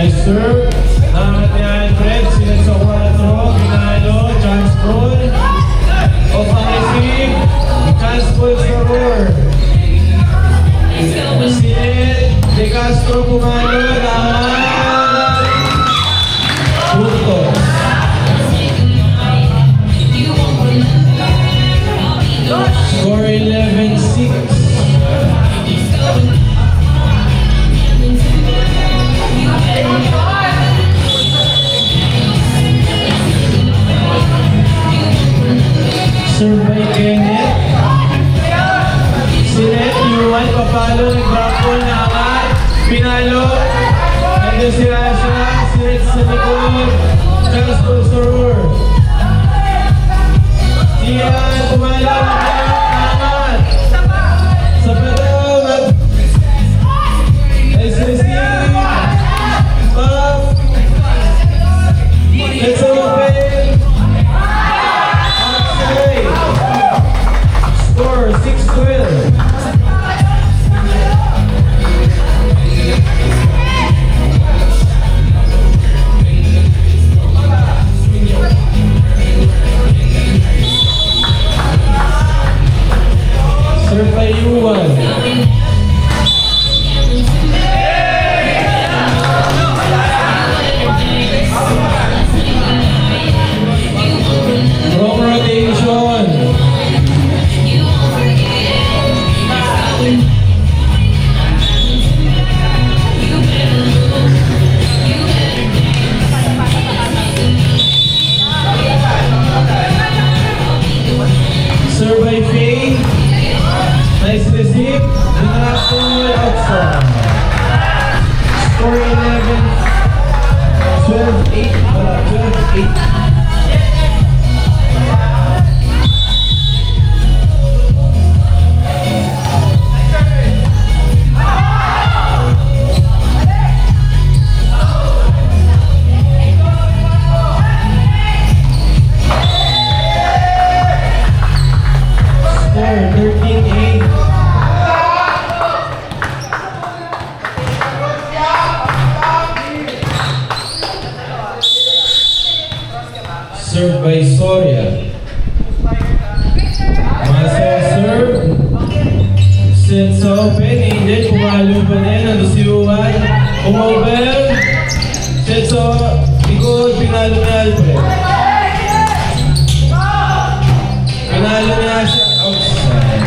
Nice serve. Naman ni Alfred. Sila sa 4. Pinalo. Chance ball. Off ang receive. Chance ball sa roar. Sinet. De Castro pumalo. Naman. Punto. Score 11-6. Serve by Kenneth. Sinet, Yuan, papalo, nag-grapple, naman. Pinalo. Nandun si Rasha. Sinet sa likod. Chance for Soror. Iyan, pumalo. Naman. Sa padang. Nice receive. Up. Let's open. Score 6-12. Serve by Yuan. Wrong rotation. Serve by Faye. Nice receive. Dinapol outside. Score 11. 12-8. 12-8. Served by Soria. Masa serve. Set sa open. Angel, pumalo pa din. Nando si Uwan. Umover. Set sa likod. Pinalo ni Alfred. Pinalo niya siya. Outside.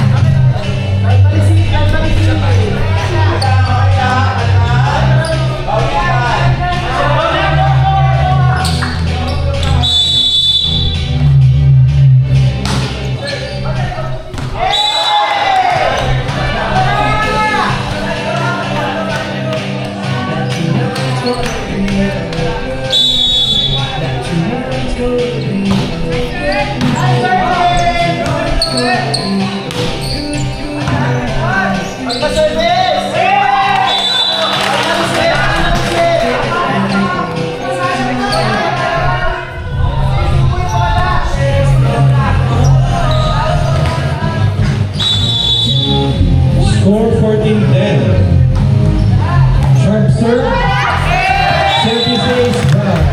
Score 14-10. Sharp serve. Service ace back.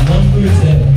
Number 10.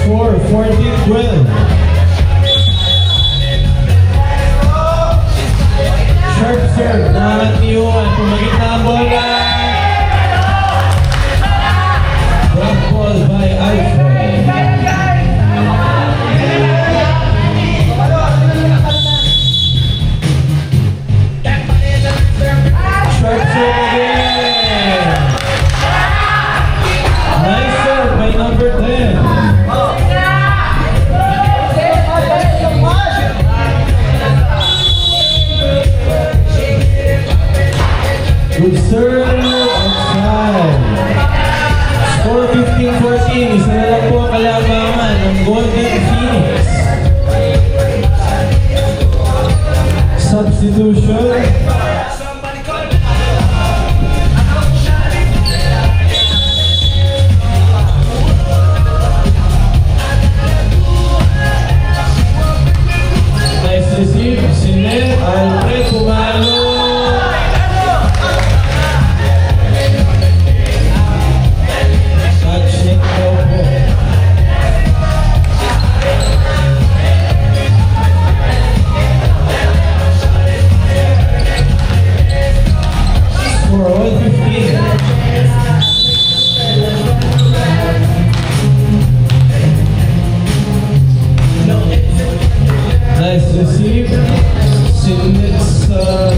Score 14-12. Sharp serve. Nahangat ni Yuan. Pumagit na ang bola. Drop ball by Alfred.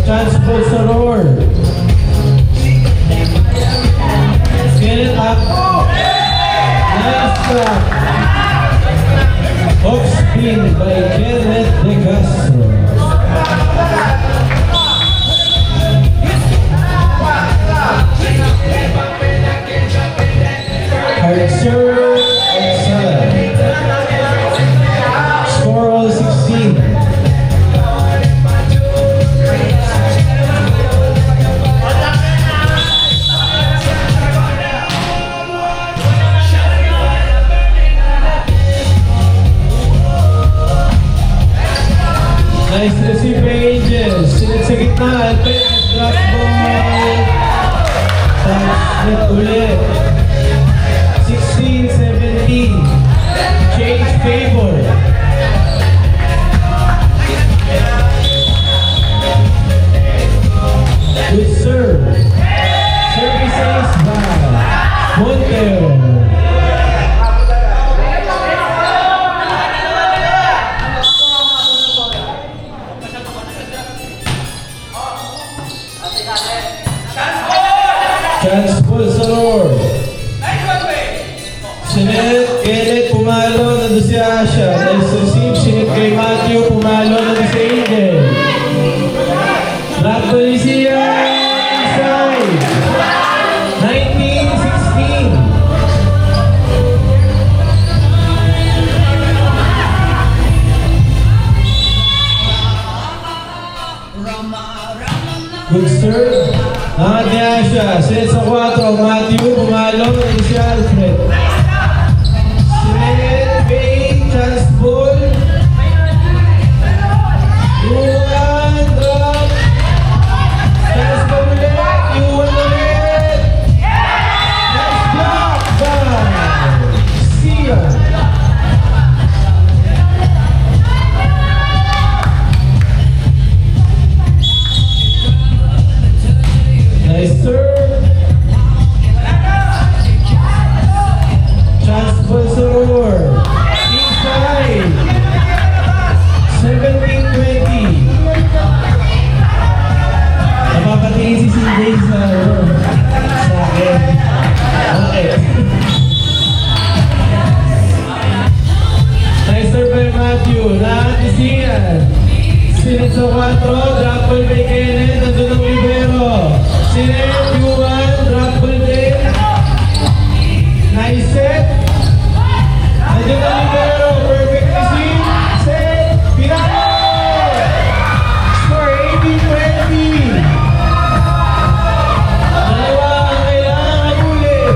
Chance Bolsaror. Kenneth up. Nice shot. Off spin by Kenneth De Castro. Hard serve outside. Score all 16. Nice receive by Angels. Sinit sa gitna. Alpet. Drop ball. Touch net ulit. 16-17. Change favor. Good serve. Services by Montero. Chance Bolsaror. Sinit, Kenneth, pumalo, nandun si Asha. Nice receive, sinit kay Matthew, pumalo, nandun si Angel. Black Policia, inside. 19-16. Good serve. Nangat ni Asha, sinit sa 4, Matthew, pumalo, nandun si Alfred. Chance ball. Yuan drop. Chance ball ulit. Yuan ulit. Nice block by Sia. Nice serve. Chance ball Soror. 17-20. Napapatingin si CJ sa akin. Okay. Nice serve by Matthew. Nakatisiyan. Sinit sa 4. Drop ball by Kenneth. Nandun ang libero. Sinit, Yuan. Drop ball din. Nice set. Nandun ang libero. Perfect receive. Set. Pinalo! Score 18-20. Dalawa ang kailangan habulin.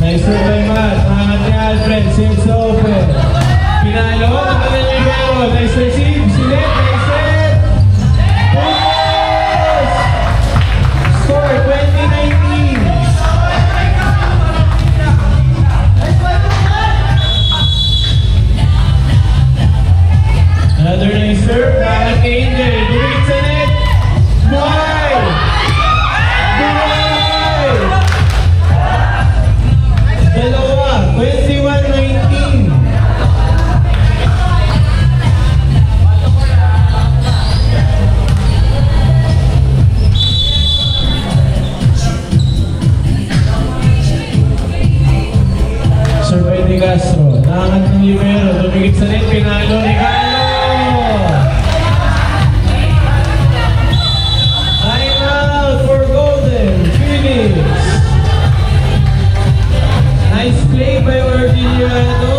Nice serve by Matt. Nangat ni Alfred. Since open. Pinalo. Nandun ang libero. Nice receive. Sinet. Nice set. Push! Score 20-19. Another nice serve. Nangat ni Angel. Dumit sa net. Buhay! Buhay! Dalawa. 21-19. Survey ni Castro. Nangat ng libero. Dumigit sa net. Pinalo ni Castro. Time out for Golden Phoenix. Nice play by Ordiliano.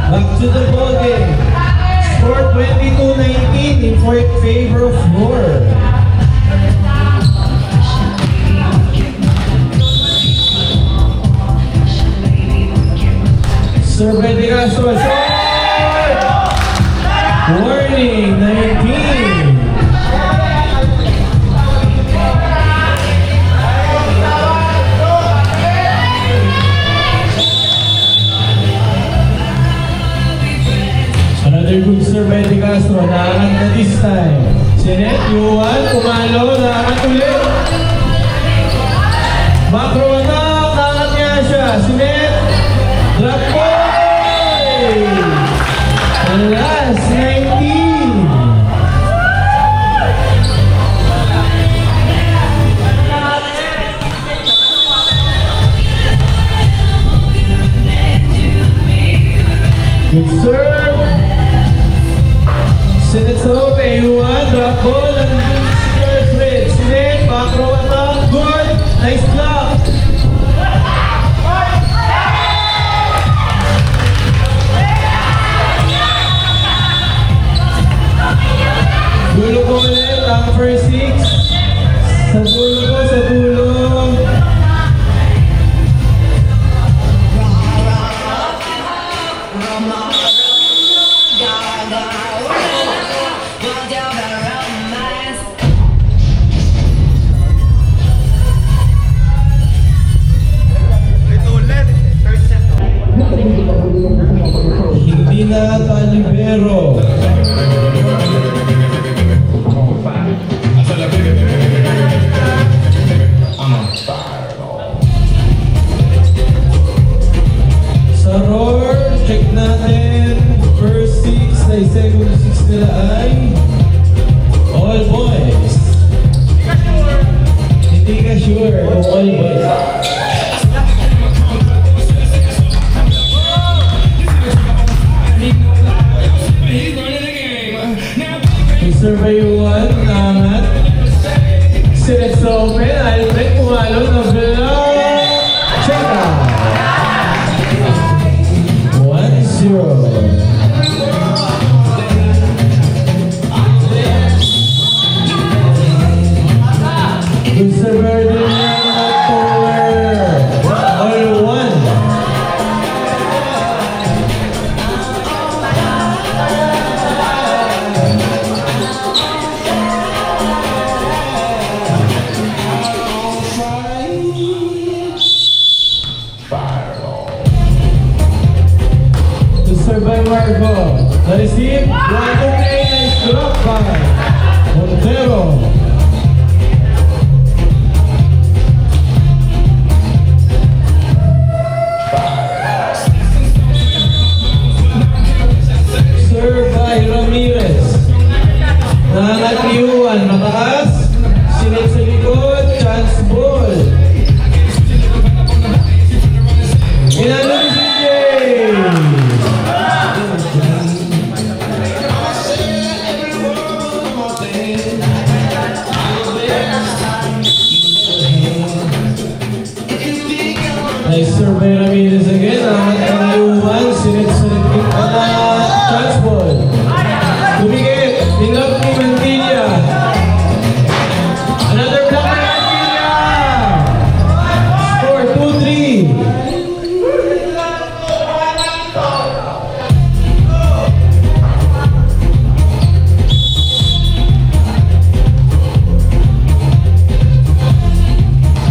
Back to the ball game. Score 22-19 in favor of Roar. Survey de Castro. Warning, 19. Another good serve by De Castro. Naakat na this time. Sinet, Yuan, pumalo, naakat ulit. Macro attack, naakat niya siya. Sinet, drop ball! And last, 19. Good serve. Sinet sa open, Yuan, drop ball, and first rate. Sinet, macro attack, good. Nice block. Dulo ko ulit, ang first six. Sa dulo ko, sa dulo. Hindi na talibero. Sa roar, check natin. First six ay second six nila ay all boys. Hindi ka sure kung all boys. Survey 1, namat. Sinet sa open, Alfred pumalo na block. Check out. 1-0. Good server din yan at power. All one. By Marco. The receive, one to play, nice drop by Montero. Serve by Ramirez. Nangat Yuan, mataas. Sinet sa likod, chance ball. Inano ni CJ. Nice serve by Ramirez again. Ang Yuan, sinet sa likod. Chance ball. Tumigit. Tinlap ni Mantilla. Another block by Mantilla. Score 2-3.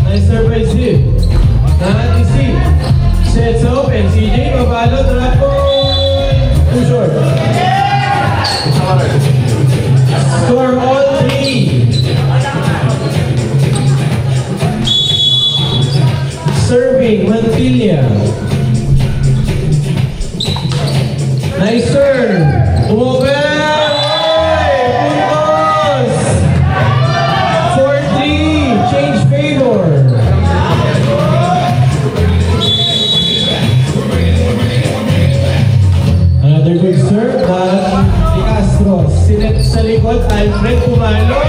Nice serve by Zip. Nangat si sets open. CJ, mabalo, drop ball. Too short. Score all three. Serving, Mantilla. Nice serve. Umopen. Puntos. 4-3. Change favor. Another good serve by De Castro. Sinet sa likod, Alfred pumalo.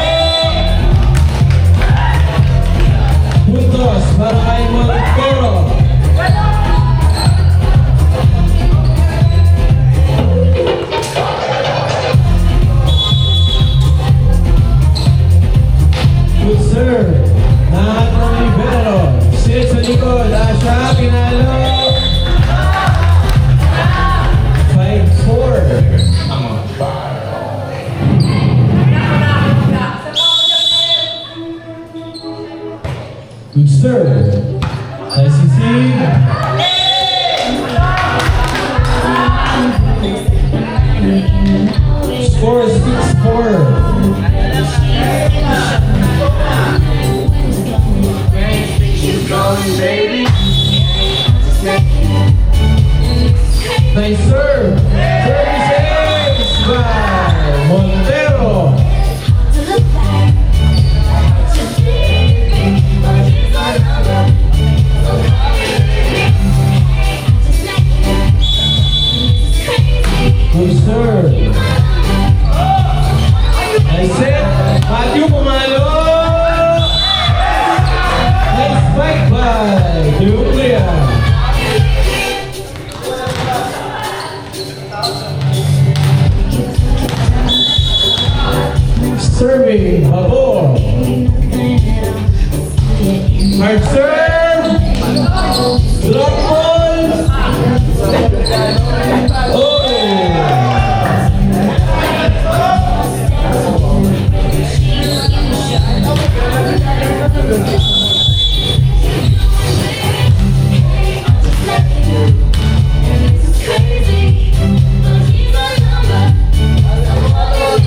Puntos para kay Montero. Good serve. Nahat ng libero. Sinet sa likod, Asha, pinalo. 5-4. Good serve. Nice to see. Score 6-4. Nice serve. Services by Montero. Good serve. Nice hit. Matthew Pumalo. Nice spike by Nuclear. Serving Babor. Hard serve. Drop ball. Oh.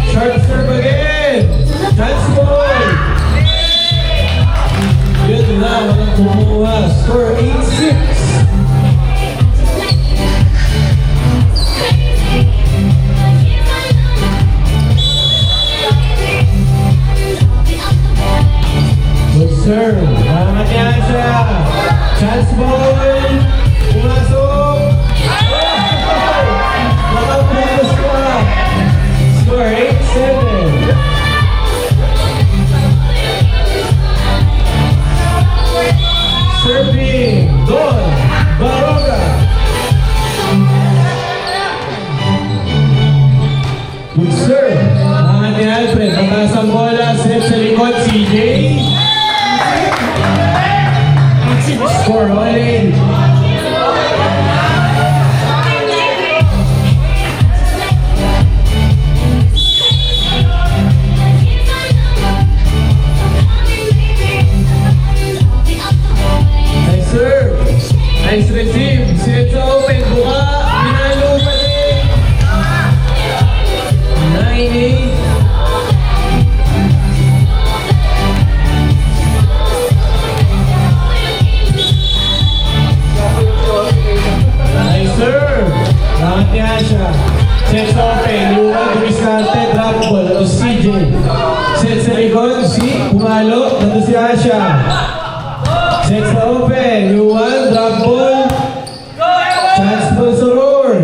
Sharp serve again. Chance ball. Yun na, walang kumuha. Score 8-6. Good serve. Tama niya siya. Chance ball. Pumasok. Nakapuntos pa. Score 8-7. Serving. Don Baroga. Good serve. Tama ni Alfred. Mataas ang bola. Set sa likod. CJ. Score all in. Nice serve. Nice receive. Set sa open. Buka. Pinalo pa din. 9-8. Nice serve. Lahat niya siya. Set sa open. Luwa, dumiskarte. Drop ball. O CJ. Set sa likod. Si Pumalo. Nandun si Asha. Set sa open. Luwan. Drop ball. Chance ball sa roar.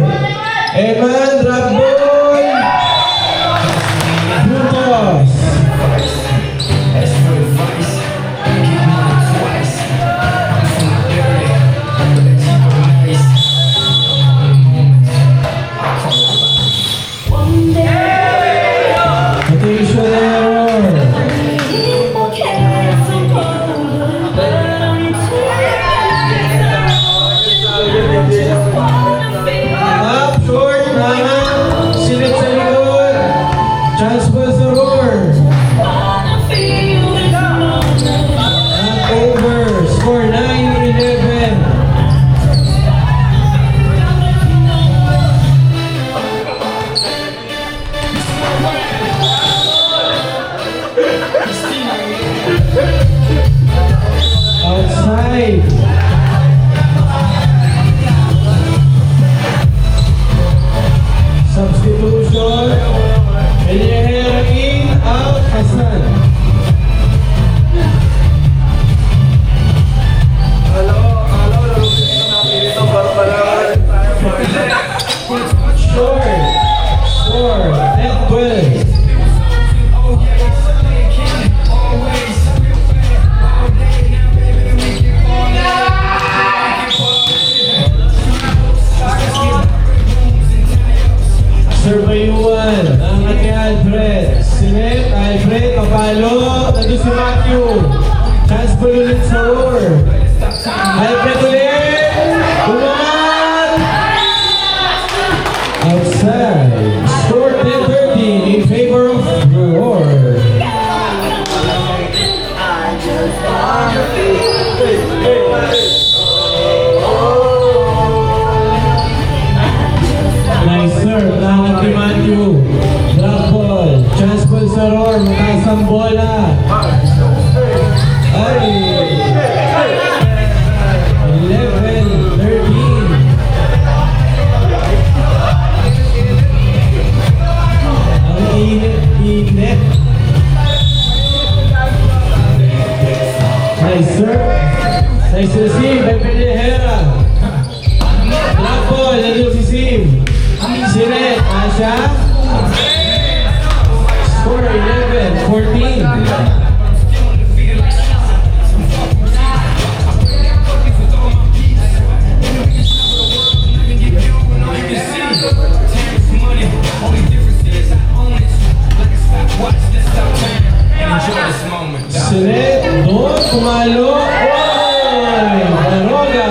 Eman. Drop ball. Butos. Rotation error. Up, short, naman. Silip sa likod. Chance ball sa roar. Not over. Score 9-11. Outside. Substitution. Eliahera in, out, Hasan. Short. Score. Net 12. Surveyuan, angat ni Alfred. Sinet, Alfred, papalo. Nandun si Matthew. Chance ball ulit sa roar. Alfred ulit. Bumangat. Outside. Score 10-13 in favor of roar. Nice serve. Angat ni Matthew. ang bola. Ay! 11-13. Ang init. Nice serve. Nice receive by Pelejera. Black ball, nandun si Sim. Sinet, Asha. Score 11-14. Sinet, doon, kumalo. Oy! Baroga!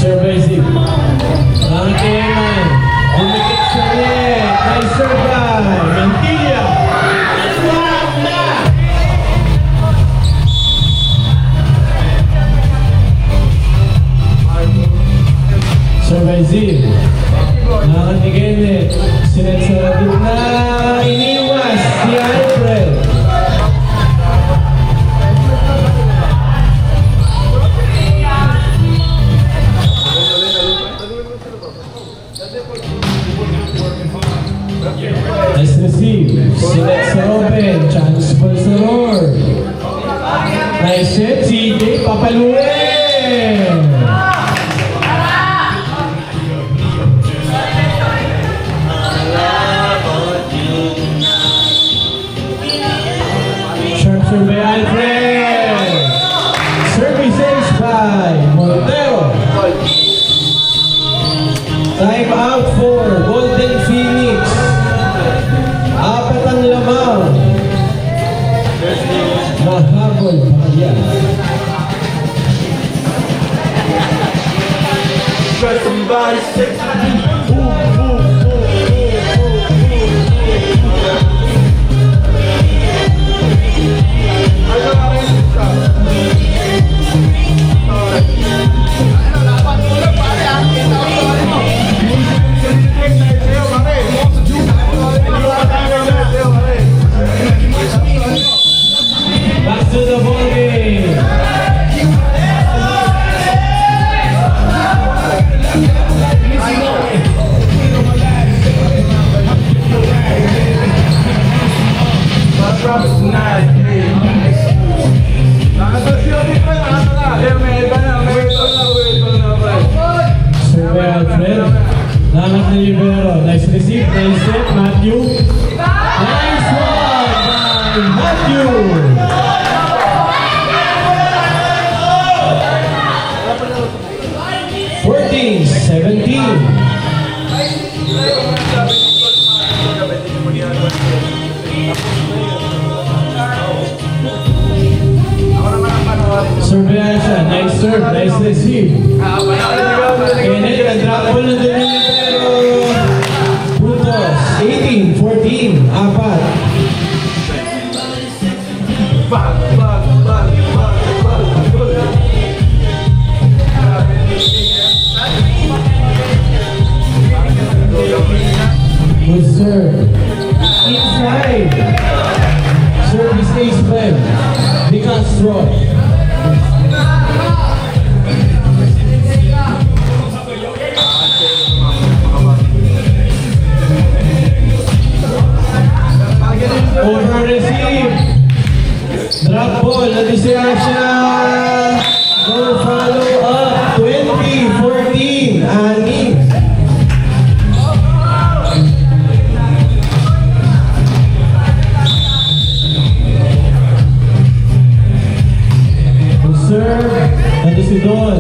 Service. Ang Keman. Umikit sa net. Nice serve by Mantilla. Survive. Nakatigay net. Sinet sa gitna. Iniwas si Alfred. Nice receive. Sinet sa open. Chance for sa roar. Nice set. CJ papaluin. Sharp serve by Alfred. Service ace by Montero. Time out for Golden Phoenix. Apat ang lamang. Mahabol pa yan. Somebody say, Back to the ball game. Survey Alfred. Langat na libero. Nice receive. Nice set. Matthew. Nice one by Matthew. 14-17. Survey siya. Nice serve. Nice receive. Kenneth, nag-drop ball na doon yung libero. Puntos. 18-14. Apat. Good serve. Inside. Service ace by De Castro. Over receive. Drop ball. Nadisya siya. Go follow up. 20-14. Ani. Serve. Nandito si Don.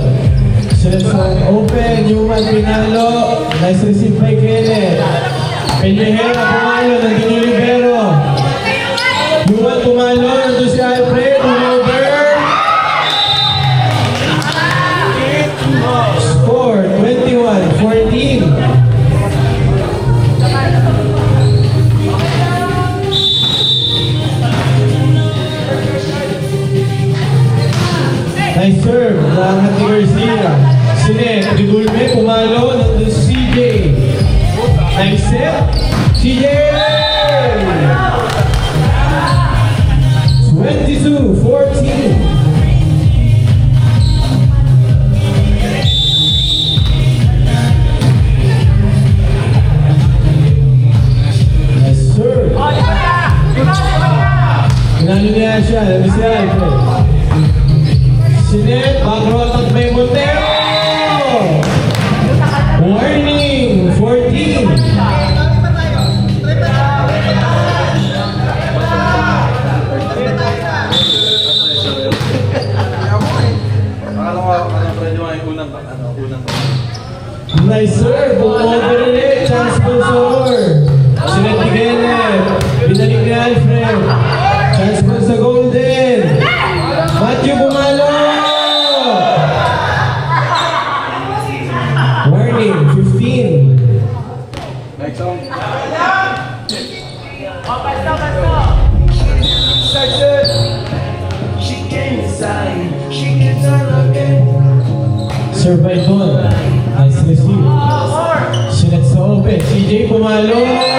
Selson open. Newman Pinalo. Nice receive by Kenneth. Pelejera pumalo. Nandito yung libero. Newman pumalo. Nandito si Alfred. Over. Score 21-14. 22-14. Yes, sir. Pinalo niya siya. Alam siya, Alfred. Sinet, backrow at may Montero. Warning, 14. Nice serve, bumover ulit, chance for score. Sinet ni Kenneth, binalik ni Alfred. Chance for sa Golden. Matthew Bumalo. Warning, 15. Next song. She came inside, she gets her again. Serve by Don. Nice receive. Sinet sa open. CJ Bumalo.